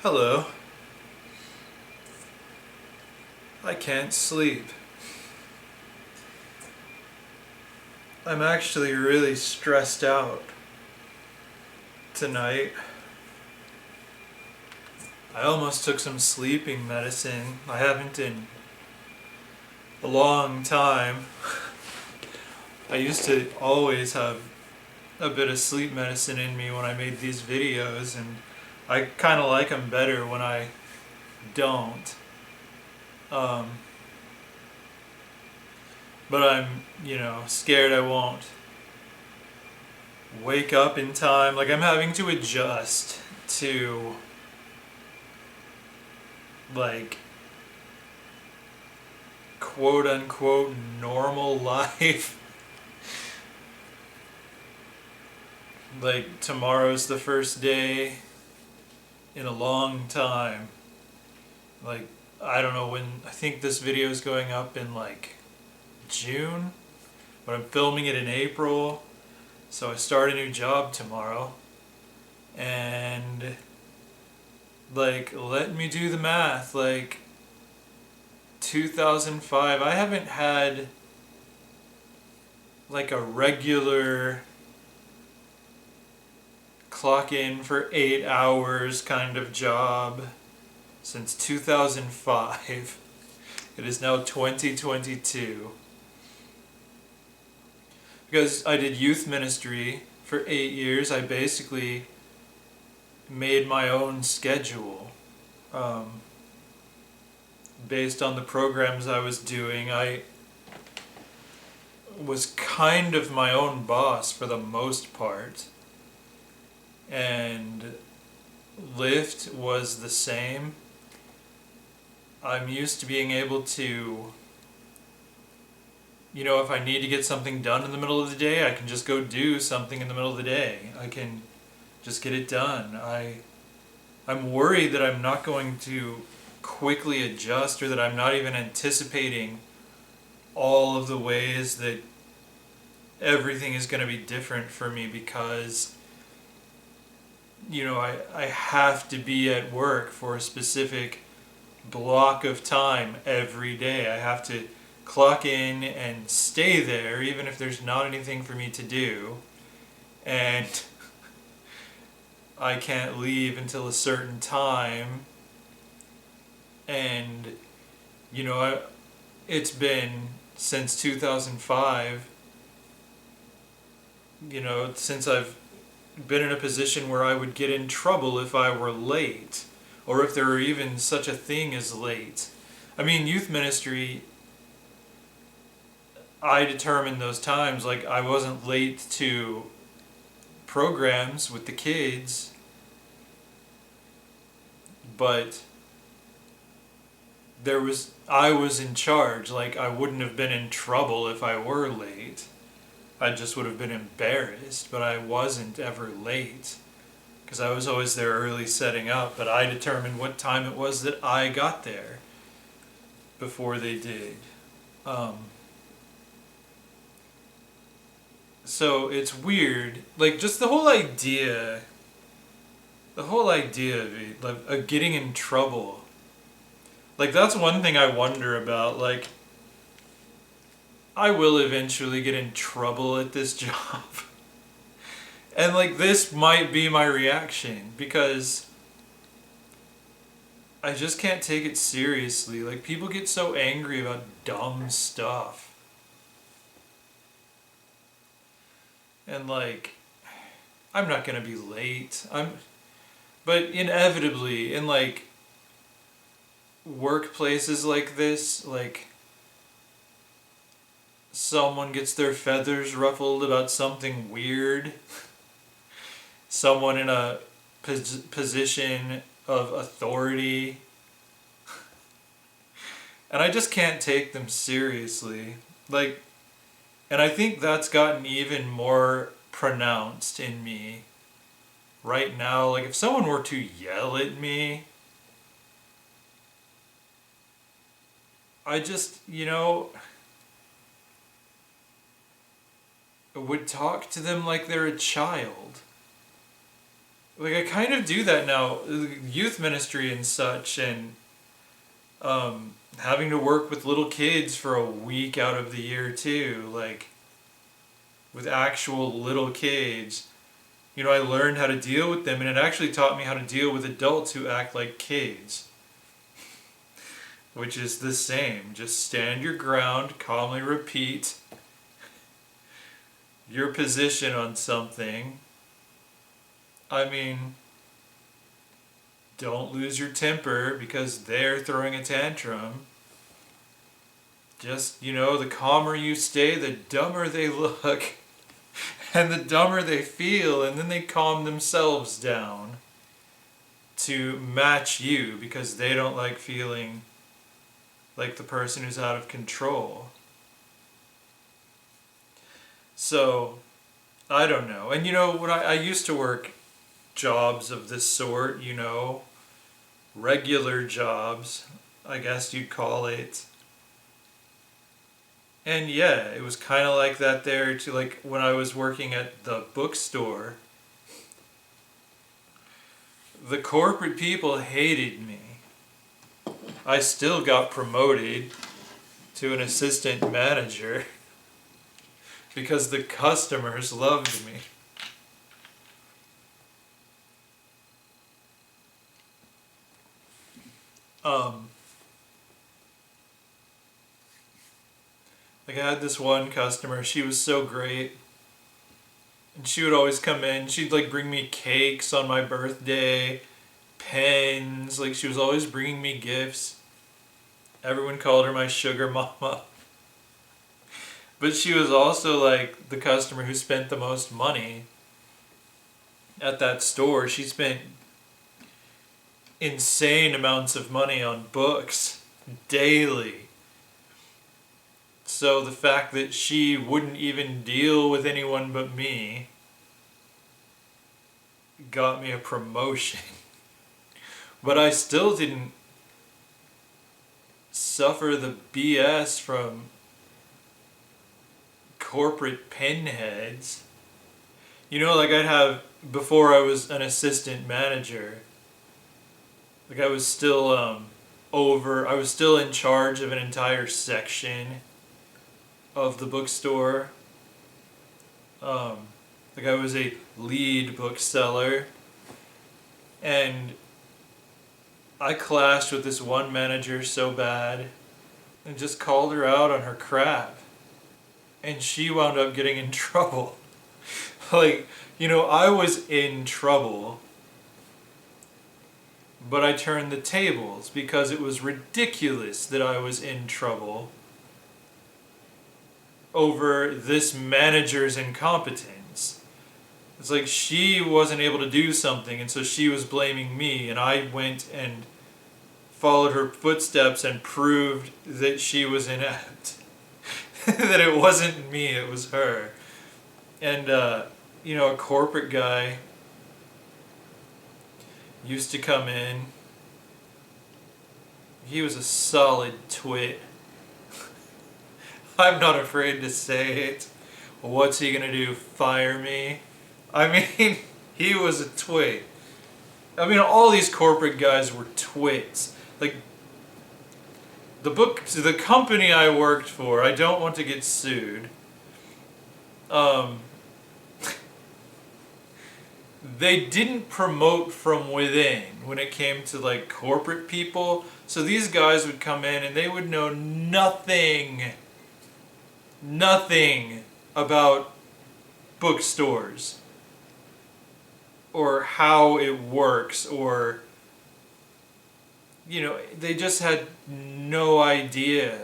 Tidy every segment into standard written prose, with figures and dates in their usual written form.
Hello. I can't sleep. I'm actually really stressed out tonight. I almost took some sleeping medicine. I haven't in a long time. I used to always have a bit of sleep medicine in me when I made these videos, and I kind of like them better when I don't. Um, but I'm, scared I won't wake up in time. Like, I'm having to adjust to, like, quote unquote normal life. Like, tomorrow's the first day in a long time. Like, I don't know when, I think this video is going up in like June, but I'm filming it in April. So I start a new job tomorrow. And, like, let me do the math. Like, 2005, I haven't had like a regular clock in for 8 hours kind of job since 2005. It is now 2022. Because I did youth ministry for 8 years, I basically made my own schedule. Based on the programs I was doing, I was kind of my own boss for the most part. And Lyft was the same. I'm used to being able to, if I need to get something done in the middle of the day, I can just go do something in the middle of the day. I can just get it done. I'm worried that I'm not going to quickly adjust, or that I'm not even anticipating all of the ways that everything is going to be different for me, because I have to be at work for a specific block of time every day. I have to clock in and stay there even if there's not anything for me to do. And I can't leave until a certain time. And, it's been since 2005, since I've been in a position where I would get in trouble if I were late, or if there were even such a thing as late. I mean, youth ministry, I determined those times, like, I wasn't late to programs with the kids, but I was in charge. Like, I wouldn't have been in trouble if I were late. I just would have been embarrassed, but I wasn't ever late, because I was always there early setting up, but I determined what time it was that I got there before they did. So it's weird, like, just the whole idea of it, like, of getting in trouble. Like, that's one thing I wonder about. Like, I will eventually get in trouble at this job. And, like, this might be my reaction, because I just can't take it seriously. Like, people get so angry about dumb stuff. And, like, I'm not gonna be late. But inevitably, in, like, workplaces like this, like, someone gets their feathers ruffled about something weird. Someone in a position of authority. And I just can't take them seriously. Like, and I think that's gotten even more pronounced in me right now. Like, if someone were to yell at me, I just, would talk to them like they're a child. like I kind of do that now, youth ministry and such, and having to work with little kids for a week out of the year too, like with actual little kids. You know, I learned how to deal with them, and it actually taught me how to deal with adults who act like kids, which is the same. Just stand your ground, calmly repeat your position on something. I mean, don't lose your temper because they're throwing a tantrum. Just, the calmer you stay, the dumber they look and the dumber they feel, and then they calm themselves down to match you because they don't like feeling like the person who's out of control. So, I don't know. And when I used to work jobs of this sort, regular jobs, I guess you'd call it. And yeah, it was kind of like that there too, like when I was working at the bookstore. The corporate people hated me. I still got promoted to an assistant manager because the customers loved me. Like I had this one customer, she was so great. And she would always come in, she'd like bring me cakes on my birthday, pens, like she was always bringing me gifts. Everyone called her my sugar mama. But she was also like the customer who spent the most money at that store. She spent insane amounts of money on books daily. So the fact that she wouldn't even deal with anyone but me got me a promotion. But I still didn't suffer the BS from corporate pinheads. Like I'd have, before I was an assistant manager, like I was still I was still in charge of an entire section of the bookstore. Like I was a lead bookseller, and I clashed with this one manager so bad and just called her out on her crap. And she wound up getting in trouble. Like, I was in trouble, but I turned the tables because it was ridiculous that I was in trouble over this manager's incompetence. It's like she wasn't able to do something, and so she was blaming me, and I went and followed her footsteps and proved that she was inept. That it wasn't me, it was her. And, a corporate guy used to come in. He was a solid twit. I'm not afraid to say it. What's he gonna do? Fire me? I mean, he was a twit. I mean, all these corporate guys were twits. Like, the company I worked for, I don't want to get sued. They didn't promote from within when it came to like corporate people. So these guys would come in and they would know nothing about bookstores or how it works, or they just had no idea.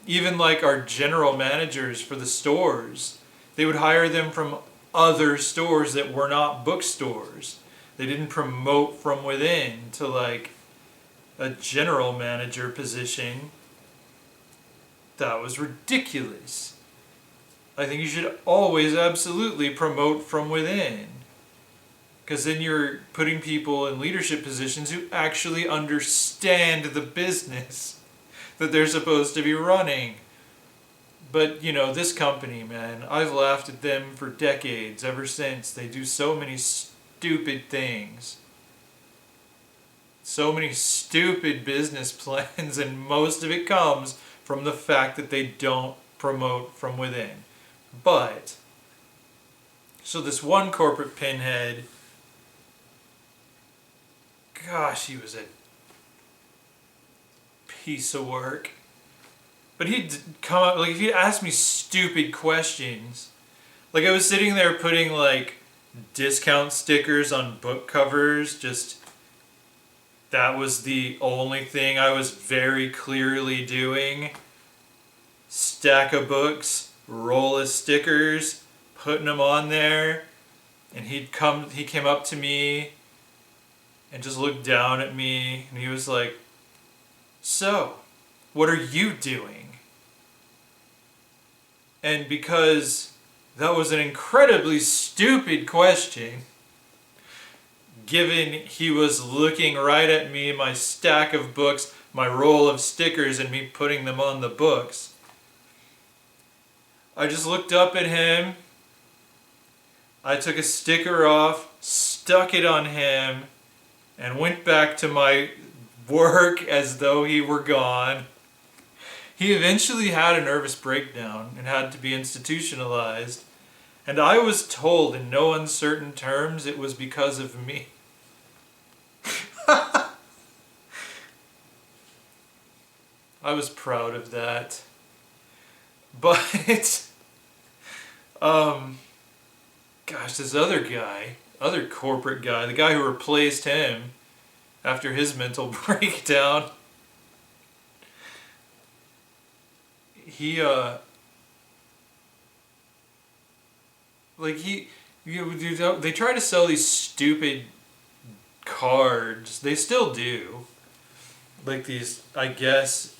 Even like our general managers for the stores, they would hire them from other stores that were not bookstores. They didn't promote from within to like a general manager position. That was ridiculous. I think you should always absolutely promote from within. Because then you're putting people in leadership positions who actually understand the business that they're supposed to be running. But, this company, man, I've laughed at them for decades, ever since. They do so many stupid things. So many stupid business plans, and most of it comes from the fact that they don't promote from within. But, so this one corporate pinhead, gosh, he was a piece of work. But he'd come up, like, if he'd ask me stupid questions, like I was sitting there putting, like, discount stickers on book covers, just, that was the only thing I was very clearly doing. Stack of books, roll of stickers, putting them on there, and he came up to me and just looked down at me, and he was like, "So, what are you doing?" And because that was an incredibly stupid question, given he was looking right at me, my stack of books, my roll of stickers, and me putting them on the books, I just looked up at him, I took a sticker off, stuck it on him, and went back to my work as though he were gone. He eventually had a nervous breakdown and had to be institutionalized, and I was told in no uncertain terms it was because of me. I was proud of that. But, gosh, this other corporate guy, the guy who replaced him after his mental breakdown, they try to sell these stupid cards. They still do. Like these, I guess,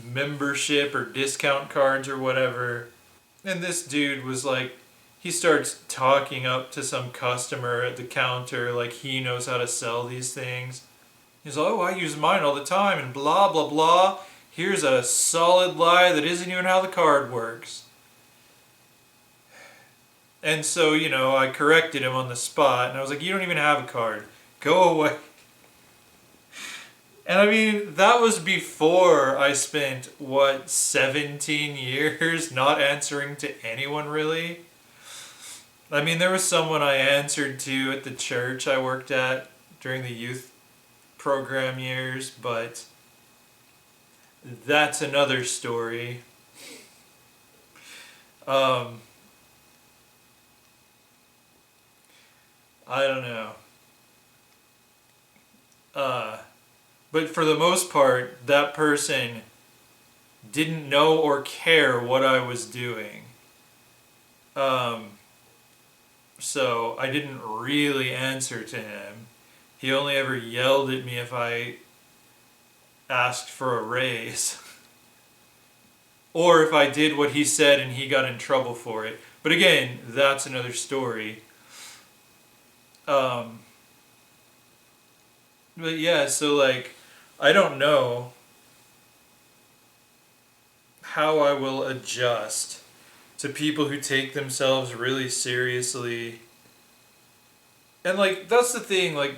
membership or discount cards or whatever. And this dude was like, he starts talking up to some customer at the counter like he knows how to sell these things. He's like, "Oh, I use mine all the time," and blah, blah, blah. Here's a solid lie that isn't even how the card works. And so, I corrected him on the spot, and I was like, "You don't even have a card. Go away." And I mean, that was before I spent, 17 years not answering to anyone, really? I mean, there was someone I answered to at the church I worked at during the youth program years, but that's another story. I don't know. But for the most part, that person didn't know or care what I was doing. So I didn't really answer to him. He only ever yelled at me if I asked for a raise. Or if I did what he said and he got in trouble for it. But again, that's another story. But yeah, so like, I don't know how I will adjust to people who take themselves really seriously. And like, that's the thing, like,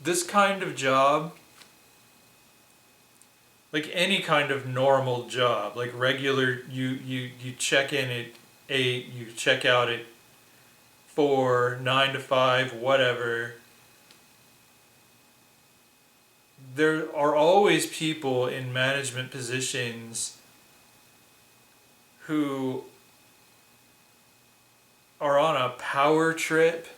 this kind of job, like any kind of normal job, like regular, you check in at 8, you check out at 4, 9 to 5, whatever. There are always people in management positions who are on a power trip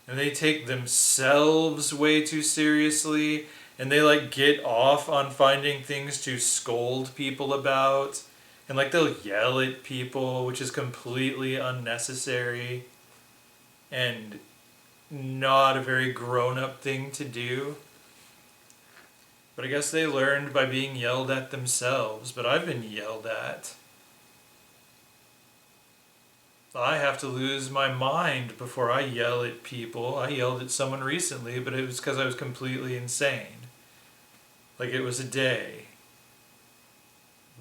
and they take themselves way too seriously, and they like get off on finding things to scold people about, and like they'll yell at people, which is completely unnecessary and not a very grown-up thing to do. But I guess they learned by being yelled at themselves. But I've been yelled at. I have to lose my mind before I yell at people. I yelled at someone recently, but it was because I was completely insane. Like, it was a day.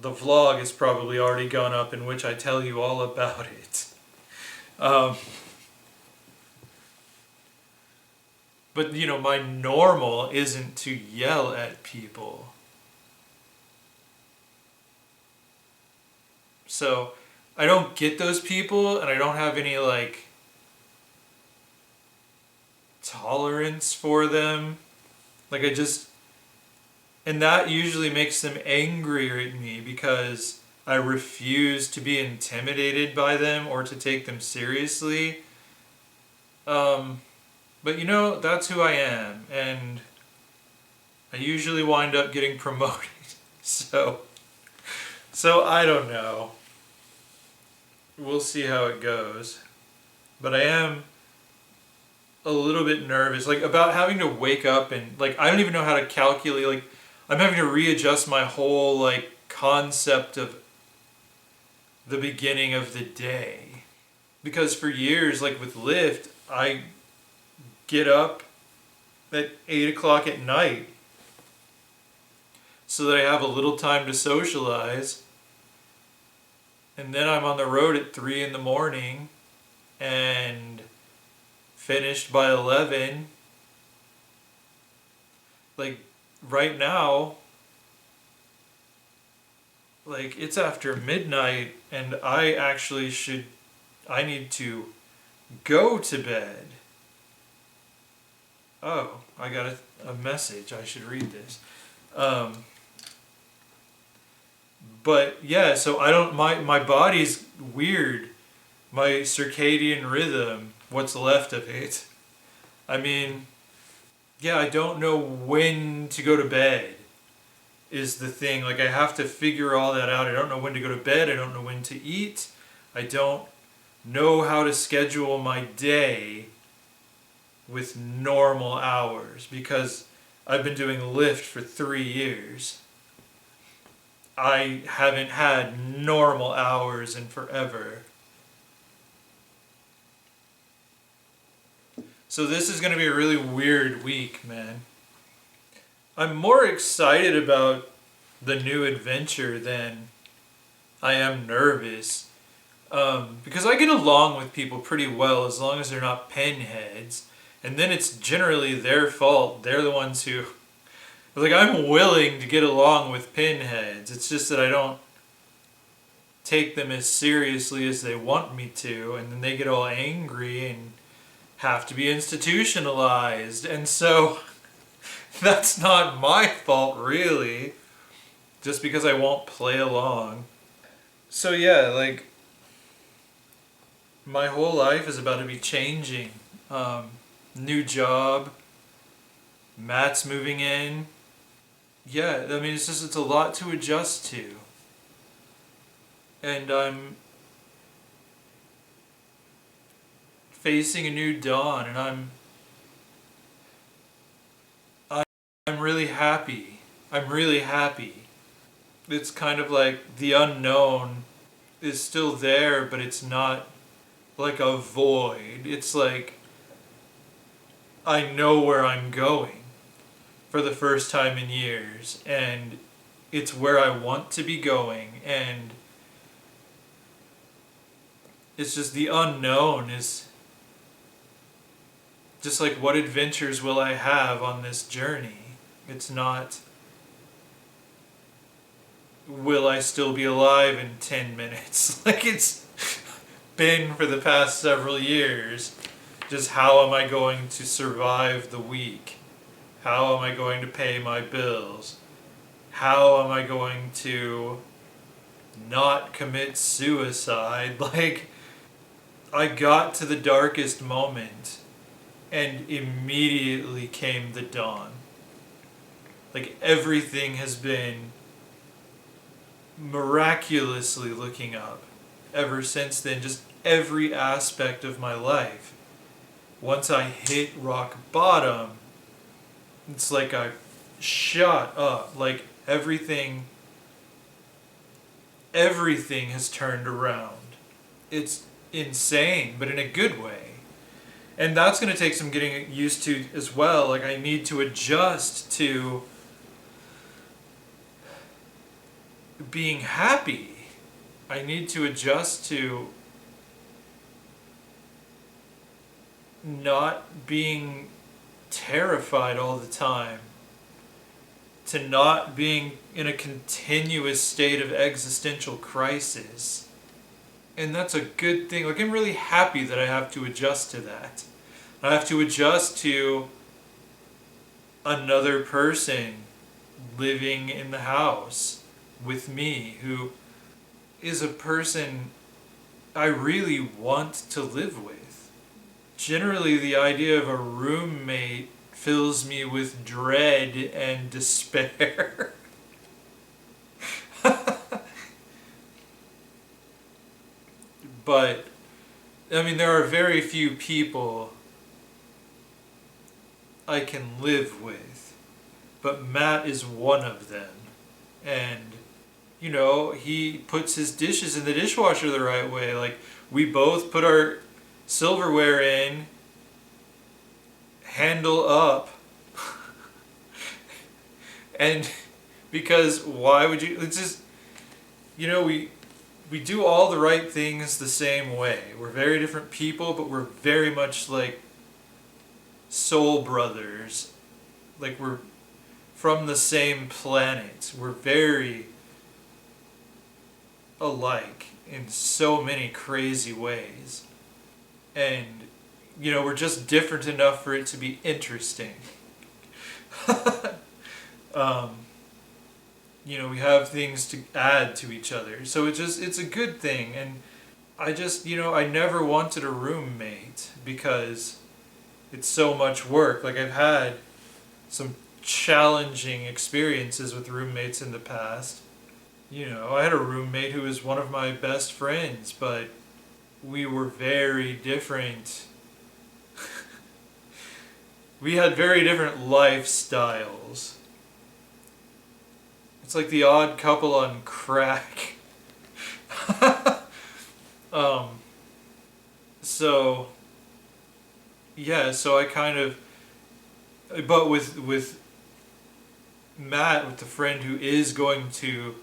the vlog has probably already gone up in which I tell you all about it. Um, but my normal isn't to yell at people. So I don't get those people, and I don't have any like tolerance for them. Like and that usually makes them angrier at me because I refuse to be intimidated by them or to take them seriously. But that's who I am, and I usually wind up getting promoted. So, so I don't know. We'll see how it goes. But I am a little bit nervous, like about having to wake up and like I don't even know how to calculate. Like I'm having to readjust my whole like concept of the beginning of the day, because for years, like with Lyft, I get up at 8 o'clock at night so that I have a little time to socialize, and then I'm on the road at 3 in the morning and finished by 11. Like right now, like it's after midnight, and I need to go to bed. Oh, I got a message. I should read this. But yeah, so I don't, my body's weird. My circadian rhythm, what's left of it. I mean, yeah, I don't know when to go to bed is the thing. Like I have to figure all that out. I don't know when to go to bed. I don't know when to eat. I don't know how to schedule my day with normal hours because I've been doing Lyft for 3 years. I haven't had normal hours in forever. So this is going to be a really weird week, man. I'm more excited about the new adventure than I am nervous. Because I get along with people pretty well as long as they're not pinheads. And then it's generally their fault. They're the ones who... Like, I'm willing to get along with pinheads. It's just that I don't take them as seriously as they want me to. And then they get all angry and have to be institutionalized. And so, that's not my fault, really. Just because I won't play along. So yeah, like... my whole life is about to be changing. New job. Matt's moving in. Yeah, I mean, it's a lot to adjust to. And I'm facing a new dawn, and I'm really happy. I'm really happy. It's kind of like the unknown is still there, but it's not like a void. It's like I know where I'm going for the first time in years, and it's where I want to be going, and it's just the unknown is just like, what adventures will I have on this journey? It's not, will I still be alive in 10 minutes? Like it's been for the past several years. Just how am I going to survive the week? How am I going to pay my bills? How am I going to not commit suicide? Like, I got to the darkest moment and immediately came the dawn. Like, everything has been miraculously looking up ever since then. Just every aspect of my life. Once I hit rock bottom, it's like I shot up. Like everything has turned around. It's insane, but in a good way. And that's going to take some getting used to as well. Like I need to adjust to being happy. I need to adjust to not being terrified all the time, to not being in a continuous state of existential crisis. And that's a good thing. Like, I'm really happy that I have to adjust to that. I have to adjust to another person living in the house with me who is a person I really want to live with. Generally, the idea of a roommate fills me with dread and despair. But, I mean, there are very few people I can live with. But Matt is one of them. And, you know, he puts his dishes in the dishwasher the right way. Like, we both put our silverware in, handle up. And because why would you, it's just, you know, we do all the right things the same way. We're very different people, but we're very much like soul brothers. Like, we're from the same planet. We're very alike in so many crazy ways. And, you know, we're just different enough for it to be interesting. You know, we have things to add to each other. So it's a good thing. And I just, you know, I never wanted a roommate because it's so much work. Like, I've had some challenging experiences with roommates in the past. You know, I had a roommate who was one of my best friends, but we were very different. We had very different lifestyles. It's like the odd couple on crack. So, yeah, so I kind of, but with Matt, with the friend who is going to,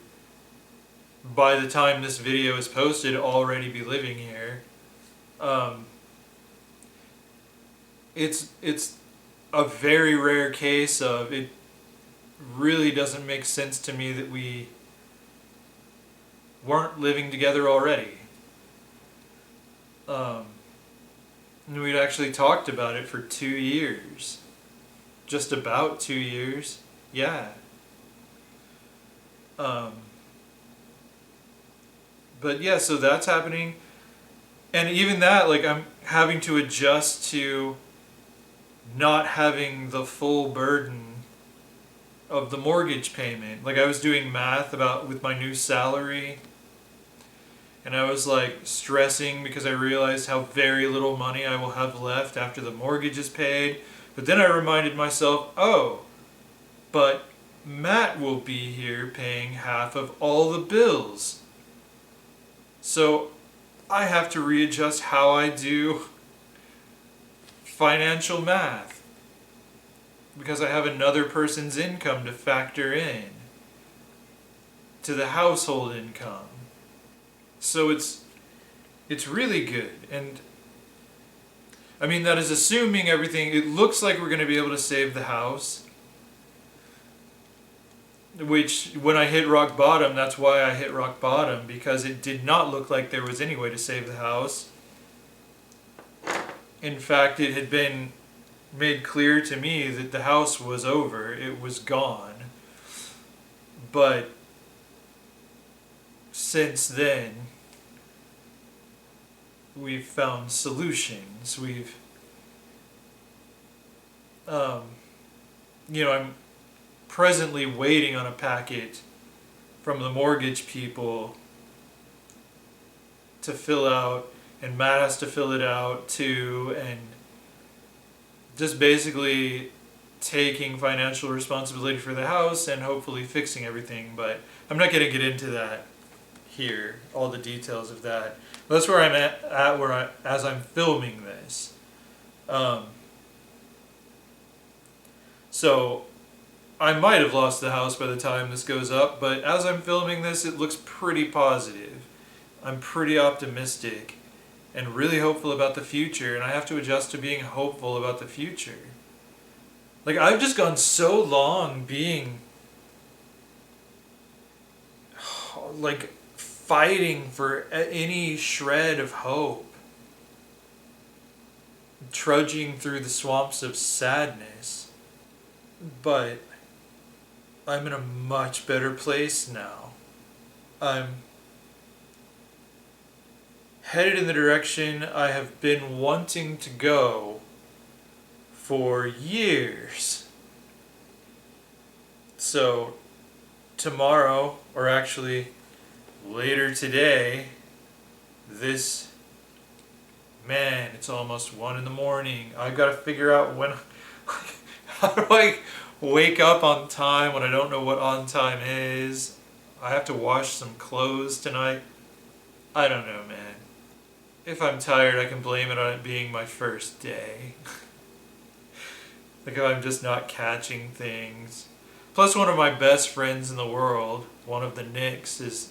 by the time this video is posted, already be living here, it's a very rare case of it really doesn't make sense to me that we weren't living together already. And we'd actually talked about it for 2 years. Just about 2 years. Yeah. But yeah, so that's happening. And even that, like, I'm having to adjust to not having the full burden of the mortgage payment. Like, I was doing math about with my new salary, and I was like stressing because I realized how very little money I will have left after the mortgage is paid. But then I reminded myself, oh, but Matt will be here paying half of all the bills. So I have to readjust how I do financial math because I have another person's income to factor in to the household income. So it's really good. And I mean, that is assuming everything, it looks like we're going to be able to save the house. Which, when I hit rock bottom, that's why I hit rock bottom, because it did not look like there was any way to save the house. In fact, it had been made clear to me that the house was over, it was gone. But since then, we've found solutions. We've, you know, I'm presently waiting on a packet from the mortgage people to fill out, and Matt has to fill it out too, and just basically taking financial responsibility for the house and hopefully fixing everything. But I'm not going to get into that here, all the details of that. That's where I'm at where as I'm filming this. So I might have lost the house by the time this goes up, but as I'm filming this, it looks pretty positive. I'm pretty optimistic and really hopeful about the future, and I have to adjust to being hopeful about the future. Like, I've just gone so long being like fighting for any shred of hope, trudging through the swamps of sadness. But I'm in a much better place now. I'm headed in the direction I have been wanting to go for years. So, tomorrow, or actually later today, it's almost 1 in the morning. I've got to figure out when, how do I wake up on time when I don't know what on time is? I have to wash some clothes tonight. I don't know, man. If I'm tired, I can blame it on it being my first day. Like if I'm just not catching things. Plus, one of my best friends in the world, one of the Knicks, is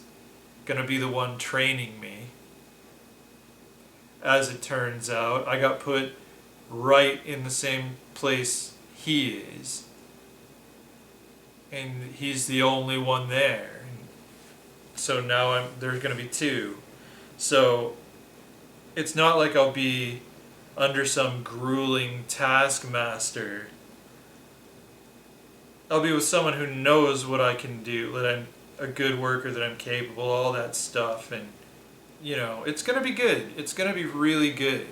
going to be the one training me. As it turns out, I got put right in the same place he is. And he's the only one there. So now there's going to be 2. So it's not like I'll be under some grueling taskmaster. I'll be with someone who knows what I can do, that I'm a good worker, that I'm capable, all that stuff. And, it's going to be good. It's going to be really good.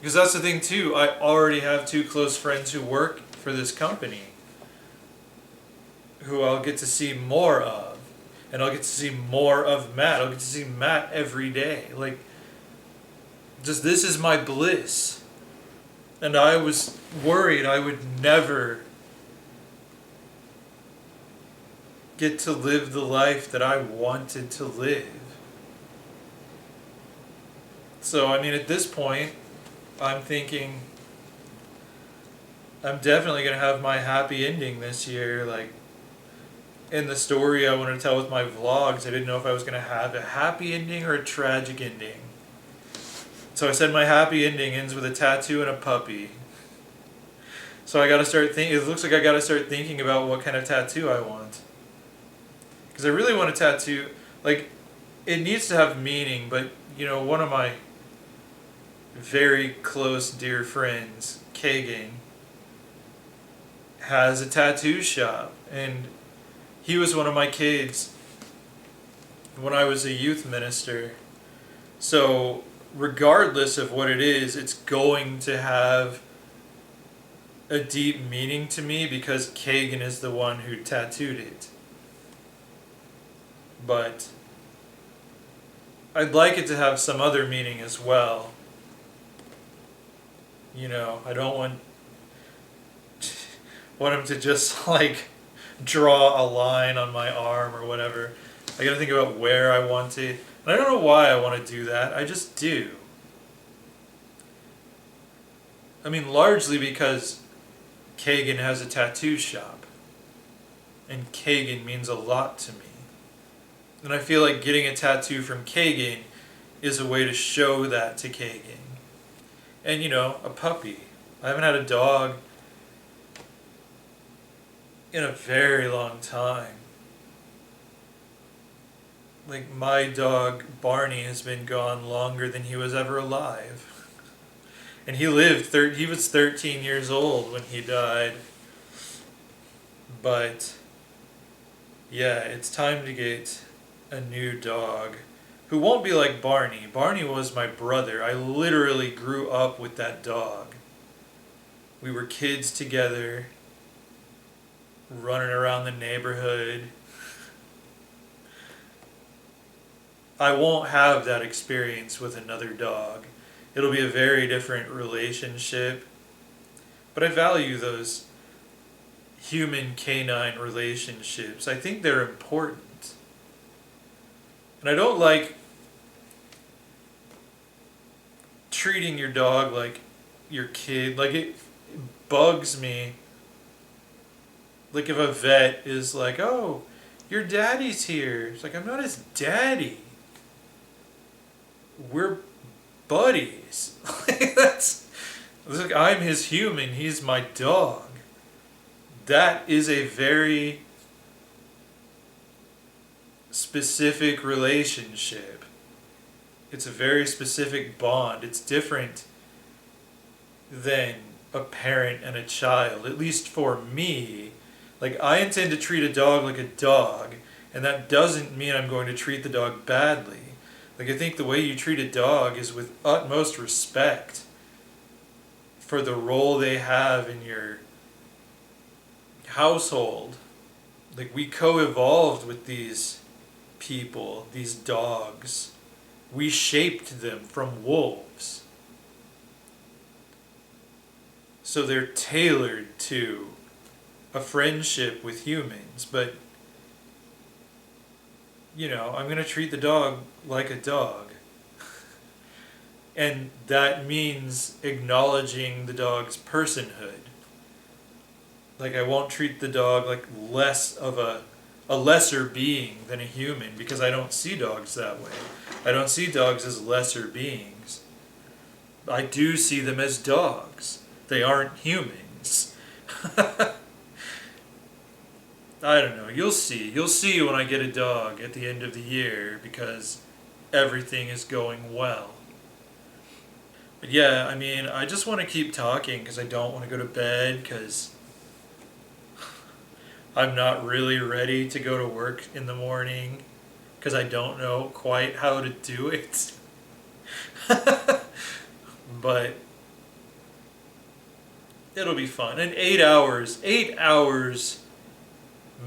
Because that's the thing, too. I already have 2 close friends who work for this company who I'll get to see more of. And I'll get to see more of Matt. I'll get to see Matt every day. Like, just this is my bliss. And I was worried I would never get to live the life that I wanted to live. So, at this point, I'm thinking I'm definitely going to have my happy ending this year. Like, in the story I wanted to tell with my vlogs, I didn't know if I was going to have a happy ending or a tragic ending. So I said my happy ending ends with a tattoo and a puppy. So I got to start thinking. It looks like I got to start thinking about what kind of tattoo I want. Because I really want a tattoo. Like, it needs to have meaning, but one of my very close dear friends, Kagan, has a tattoo shop, and he was one of my kids when I was a youth minister. So regardless of what it is, it's going to have a deep meaning to me because Kagan is the one who tattooed it. But I'd like it to have some other meaning as well. I don't want him to just draw a line on my arm or whatever. I gotta think about where I want it. And I don't know why I want to do that. I just do. Largely because Kagan has a tattoo shop. And Kagan means a lot to me. And I feel like getting a tattoo from Kagan is a way to show that to Kagan. And, a puppy. I haven't had a dog in a very long time. Like, my dog, Barney, has been gone longer than he was ever alive. And he was 13 years old when he died. But, yeah, it's time to get a new dog who won't be like Barney. Barney was my brother. I literally grew up with that dog. We were kids together, running around the neighborhood. I won't have that experience with another dog. It'll be a very different relationship. But I value those human canine relationships. I think they're important. And I don't like treating your dog like your kid. Like, it bugs me Like if a vet is like, "Oh, your daddy's here." It's like, "I'm not his daddy. We're buddies." That's it's like I'm his human, he's my dog. That is a very specific relationship. It's a very specific bond. It's different than a parent and a child, at least for me. Like, I intend to treat a dog like a dog, and that doesn't mean I'm going to treat the dog badly. Like, I think the way you treat a dog is with utmost respect for the role they have in your household. Like, we co-evolved with these people, these dogs. We shaped them from wolves. So they're tailored to a friendship with humans, but I'm going to treat the dog like a dog. And that means acknowledging the dog's personhood. Like, I won't treat the dog like less of a lesser being than a human, because I don't see dogs that way. I don't see dogs as lesser beings. I do see them as dogs. They aren't humans. I don't know. You'll see. You'll see when I get a dog at the end of the year, because everything is going well. But yeah, I mean, I just want to keep talking because I don't want to go to bed, because I'm not really ready to go to work in the morning because I don't know quite how to do it. But it'll be fun. And 8 hours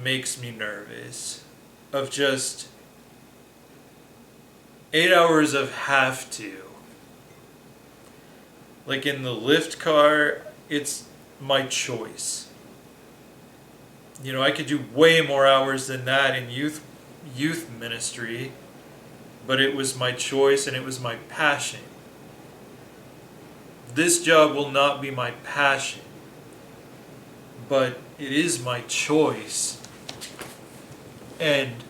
makes me nervous. Of just 8 hours of have to. Like in the Lyft car, it's my choice. I could do way more hours than that in youth ministry, but it was my choice and it was my passion. This job will not be my passion, but it is my choice. And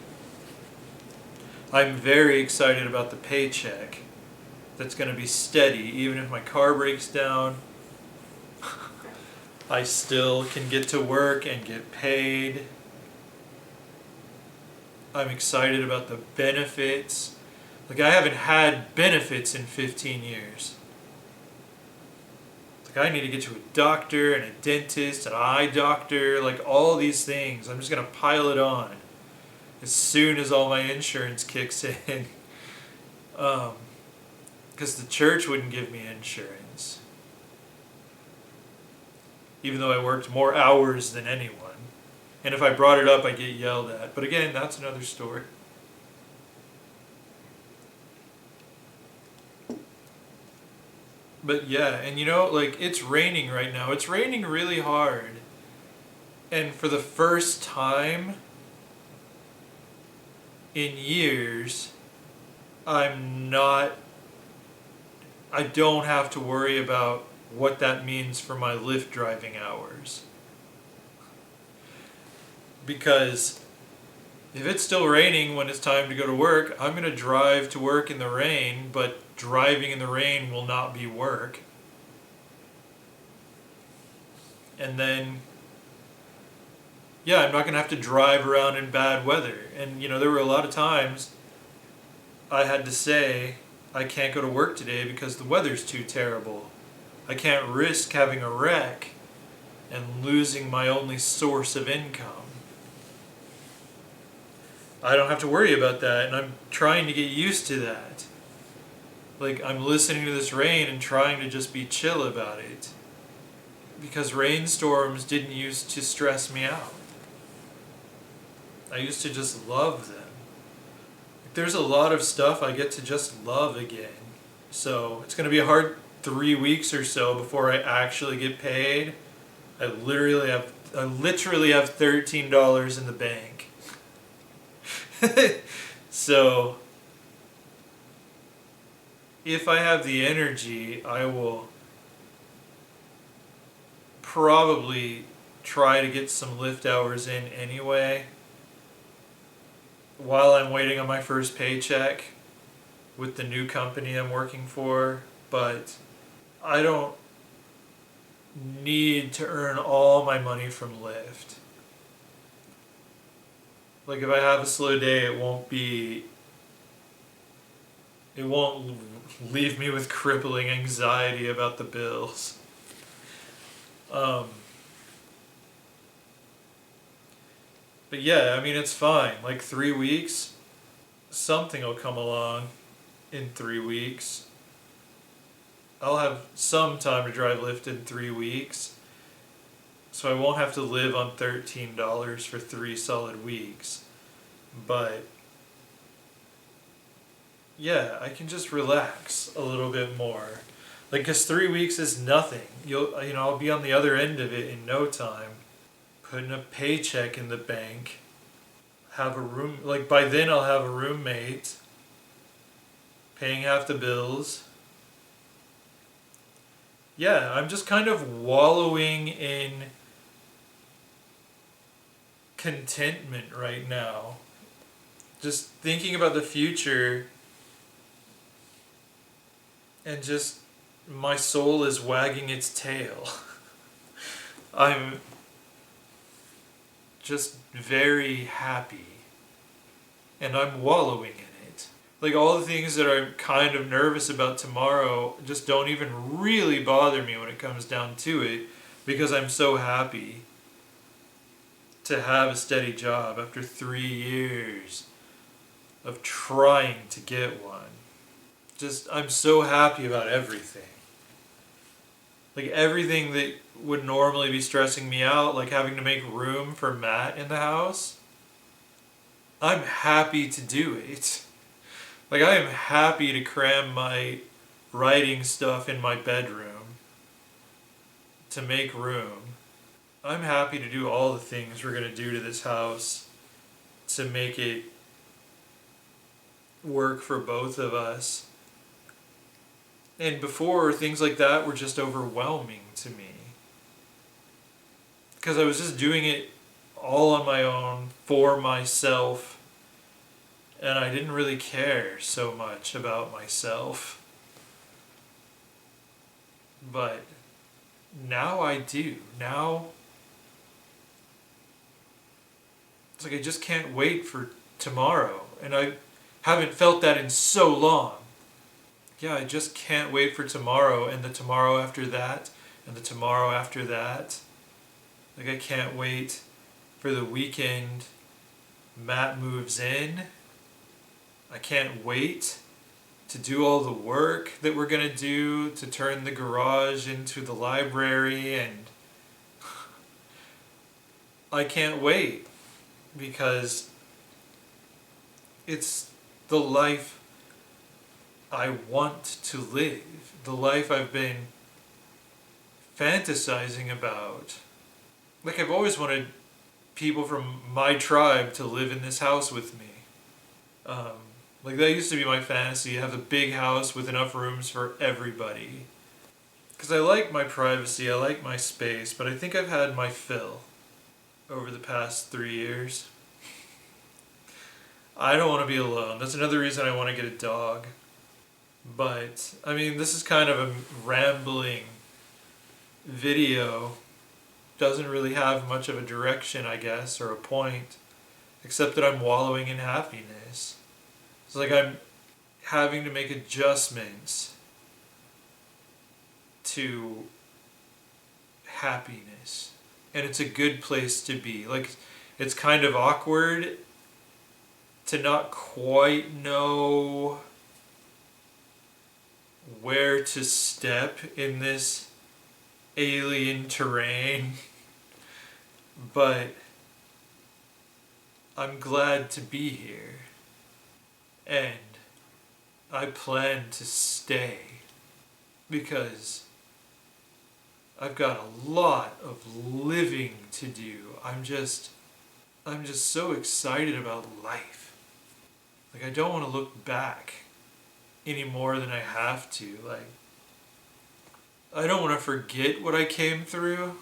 I'm very excited about the paycheck that's going to be steady. Even if my car breaks down, I still can get to work and get paid. I'm excited about the benefits. Like, I haven't had benefits in 15 years. Like, I need to get to a doctor and a dentist, an eye doctor, like all these things. I'm just going to pile it on as soon as all my insurance kicks in. Because the church wouldn't give me insurance, even though I worked more hours than anyone. And if I brought it up, I'd get yelled at. But again, that's another story. But yeah, and like, it's raining right now. It's raining really hard. And for the first time in years, I don't have to worry about what that means for my Lyft driving hours. Because if it's still raining when it's time to go to work, I'm going to drive to work in the rain, but driving in the rain will not be work. And then, yeah, I'm not going to have to drive around in bad weather. And, there were a lot of times I had to say, I can't go to work today because the weather's too terrible. I can't risk having a wreck and losing my only source of income. I don't have to worry about that, and I'm trying to get used to that. Like, I'm listening to this rain and trying to just be chill about it. Because rainstorms didn't used to stress me out. I used to just love them. Like, there's a lot of stuff I get to just love again. So it's going to be a hard 3 weeks or so before I actually get paid. I literally have $13 in the bank. So if I have the energy, I will probably try to get some lift hours in anyway while I'm waiting on my first paycheck with the new company I'm working for, but I don't need to earn all my money from Lyft. Like if I have a slow day, it won't leave me with crippling anxiety about the bills. Um, but yeah, I mean, it's fine. Like 3 weeks, something will come along in 3 weeks. I'll have some time to drive Lyft in 3 weeks, so I won't have to live on $13 for 3 solid weeks. But yeah, I can just relax a little bit more. Like, cause 3 weeks is nothing. I'll be on the other end of it in no time. Putting a paycheck in the bank. Have a room. Like by then, I'll have a roommate. Paying half the bills. Yeah, I'm just kind of wallowing in contentment right now. Just thinking about the future, and just my soul is wagging its tail. I'm just very happy, and I'm wallowing in it. Like all the things that I'm kind of nervous about tomorrow just don't even really bother me when it comes down to it, because I'm so happy to have a steady job after 3 years of trying to get one. I'm so happy about everything. Like everything that would normally be stressing me out, like having to make room for Matt in the house, I'm happy to do it. Like I am happy to cram my writing stuff in my bedroom to make room. I'm happy to do all the things we're going to do to this house to make it work for both of us. And before, things like that were just overwhelming to me. Because I was just doing it all on my own, for myself, and I didn't really care so much about myself. But now I do. Now, it's like I just can't wait for tomorrow. And I haven't felt that in so long. Yeah, I just can't wait for tomorrow, and the tomorrow after that, and the tomorrow after that. Like I can't wait for the weekend Matt moves in. I can't wait to do all the work that we're going to do to turn the garage into the library, and I can't wait because it's the life I want to live, the life I've been fantasizing about. Like I've always wanted people from my tribe to live in this house with me. Like that used to be my fantasy, have a big house with enough rooms for everybody. Because I like my privacy, I like my space, but I think I've had my fill over the past 3 years. I don't want to be alone. That's another reason I want to get a dog. But, I mean, this is kind of a rambling video. Doesn't really have much of a direction, I guess, or a point, except that I'm wallowing in happiness. It's like I'm having to make adjustments to happiness. And it's a good place to be. Like, it's kind of awkward to not quite know where to step in this alien terrain, but I'm glad to be here, and I plan to stay because I've got a lot of living to do. I'm just so excited about life. Like I don't want to look back any more than I have to. Like I don't want to forget what I came through.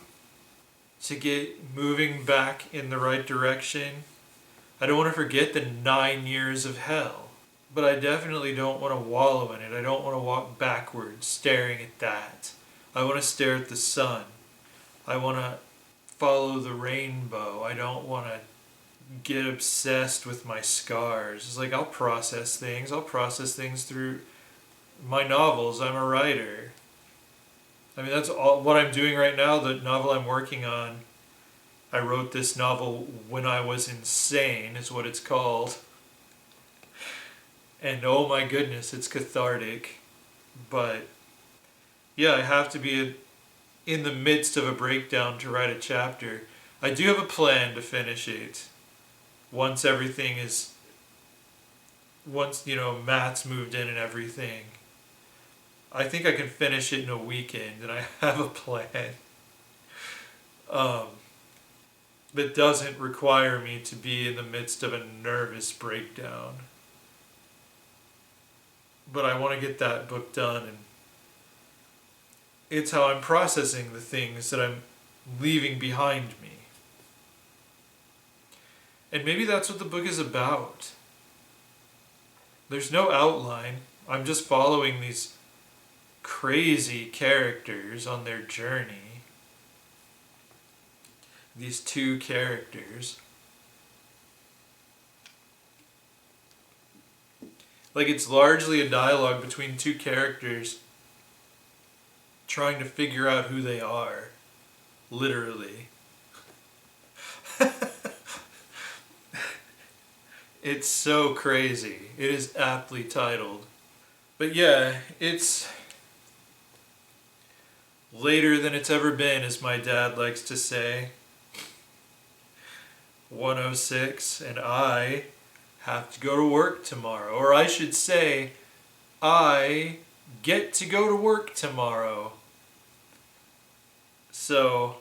to get moving back in the right direction. I don't want to forget the 9 years of hell. But I definitely don't want to wallow in it. I don't want to walk backwards staring at that. I want to stare at the sun. I want to follow the rainbow. I don't want to get obsessed with my scars. It's like I'll process things. I'll process things through my novels. I'm a writer. I mean, that's all what I'm doing right now. The novel I'm working on, I wrote this novel when I was insane, is what it's called. And oh my goodness, it's cathartic. But yeah, I have to be in the midst of a breakdown to write a chapter. I do have a plan to finish it. Once everything is, Matt's moved in and everything. I think I can finish it in a weekend, and I have a plan. That doesn't require me to be in the midst of a nervous breakdown. But I want to get that book done, and it's how I'm processing the things that I'm leaving behind me. And maybe that's what the book is about. There's no outline. I'm just following these crazy characters on their journey. These two characters. Like, it's largely a dialogue between two characters trying to figure out who they are. Literally. It's so crazy. It is aptly titled. But yeah, it's later than it's ever been, as my dad likes to say. 1:06, and I have to go to work tomorrow. Or I should say, I get to go to work tomorrow. So,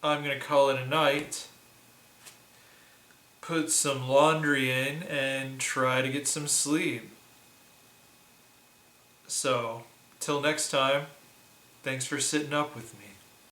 I'm going to call it a night, put some laundry in, and try to get some sleep. So, till next time, thanks for sitting up with me.